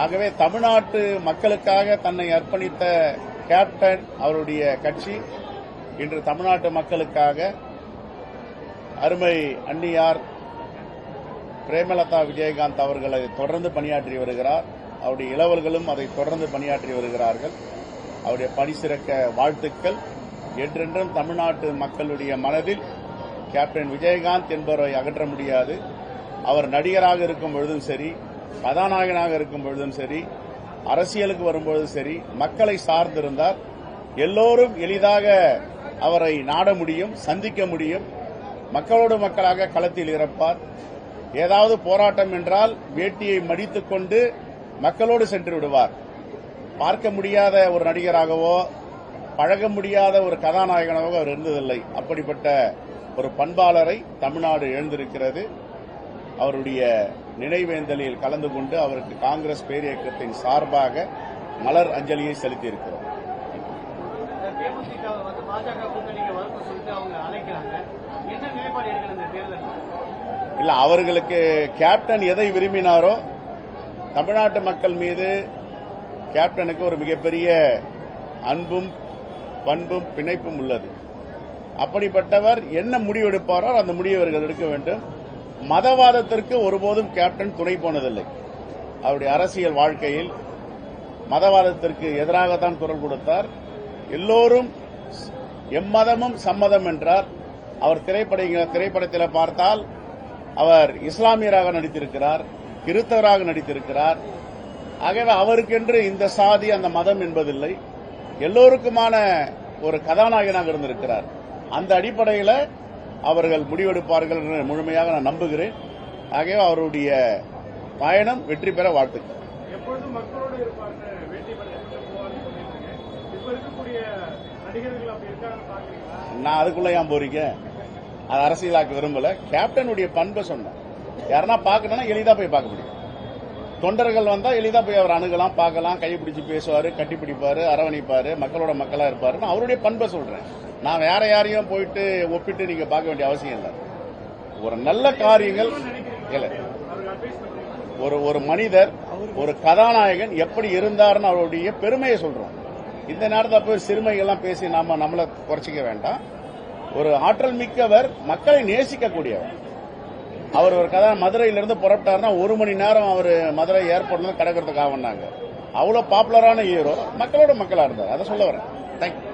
ஆகவே தமிழ்நாட்டு மக்களுக்காக தன்னை அர்ப்பணித்த கேப்டன் அவருடைய கட்சி இன்று தமிழ்நாட்டு மக்களுக்காக அருமை அன்னியார் பிரேமலதா விஜயகாந்த் அவர்கள் அதை தொடர்ந்து பணியாற்றி வருகிறார். அவருடைய இளவல்களும் அதை தொடர்ந்து பணியாற்றி வருகிறார்கள். அவருடைய பணி சிறக்க வாழ்த்துக்கள். என்றென்றும் தமிழ்நாட்டு மக்களுடைய மனதில் கேப்டன் விஜயகாந்த் என்பவரை அகற்ற முடியாது. அவர் நடிகராக இருக்கும் பொழுதும் சரி, கதாநாயகனாக இருக்கும் பொழுதும் சரி, அரசியலுக்கு வரும்பொழுதும் சரி, மக்களை சார்ந்திருந்தார். எல்லோரும் எளிதாக அவரை நாட முடியும், சந்திக்க முடியும். மக்களோடு மக்களாக களத்தில் இறப்பார். ஏதாவது போராட்டம் என்றால் வேட்டியை மடித்துக் கொண்டு மக்களோடு சென்று விடுவார். பார்க்க முடியாத ஒரு நடிகராகவோ பழக முடியாத ஒரு கதாநாயகனாகவோ அவர் இருந்ததில்லை. அப்படிப்பட்ட ஒரு பண்பாளரை தமிழ்நாடு எழுந்திருக்கிறது. அவருடைய நினைவேந்தலில் கலந்து கொண்டு அவருக்கு காங்கிரஸ் பேரியக்கத்தின் சார்பாக மலர் அஞ்சலியை செலுத்தியிருக்கிறோம். இல்ல, அவர்களுக்கு கேப்டன் எதை விரும்பினாரோ தமிழ்நாட்டு மக்கள் மீது கேப்டனுக்கு ஒரு மிகப்பெரிய அன்பும் பண்பும் பிணைப்பும் உள்ளது. அப்படிப்பட்டவர் என்ன முடிவெடுப்பாரோ அந்த முடிவை அவர்கள் எடுக்க வேண்டும். மதவாதத்திற்கு ஒருபோதும் கேப்டன் துணை போனதில்லை. அவருடைய அரசியல் வாழ்க்கையில் மதவாதத்திற்கு எதிராகத்தான் குரல் கொடுத்தார். எல்லோரும் எம்மதமும் சம்மதம் என்றார். அவர் திரைப்படத்தில் பார்த்தால் அவர் இஸ்லாமியராக நடித்திருக்கிறார், கிறிஸ்தவராக நடித்திருக்கிறார். ஆகவே அவருக்கென்று இந்த சாதி அந்த மதம் என்பதில்லை. எல்லோருக்குமான ஒரு கதாநாயகனாக இருந்திருக்கிறார். அந்த அடிப்படையில் அவர்கள் முடிவெடுப்பார்கள் என்று முழுமையாக நான் நம்புகிறேன். ஆகவே அவருடைய பயணம் வெற்றி பெற வாழ்த்துக்கள். நான் அதுக்குள்ள ஏன் போறீங்க? அது அரசியலாக்க விரும்பல. கேப்டனுடைய பண்பை சொன்னேன். யாருன்னா பார்க்கணும்னா எளிதா போய் பார்க்க முடியும். தொண்டர்கள் வந்தா எளிதா போய் அவர் அணுகலாம், பார்க்கலாம், கைப்பிடிச்சு பேசுவாரு, கட்டிப்பிடிப்பாரு, அரவணைப்பாரு, மக்களோட மக்களா இருப்பாரு. அவருடைய பண்பை சொல்றேன். நான் வேற யாரையும் போயிட்டு ஒப்பிட்டு நீங்க பார்க்க வேண்டிய அவசியம் இல்லை. ஒரு நல்ல காரியங்கள் ஒரு மனிதர், ஒரு கதாநாயகன் எப்படி இருந்தார்னு அவருடைய பெருமையை சொல்றோம். இந்த நேரத்தில் போய் சிறுமைகள்லாம் பேசி நம்மளை குறைச்சிக்க வேண்டாம். ஒரு ஆற்றல் மிக்கவர், மக்களை நேசிக்கக்கூடியவர். அவர் ஒரு மதுரையிலிருந்து புறப்பட்டாருன்னா 1 மணி நேரம் அவர் மதுரை ஏர்போர்ட்ல கடக்கிறதுக்காக வந்தாங்க. அவ்வளவு பாப்புலரான ஹீரோ, மக்களோட மக்களா இருந்தார். அதை சொல்ல வரேன். தேங்க்யூ.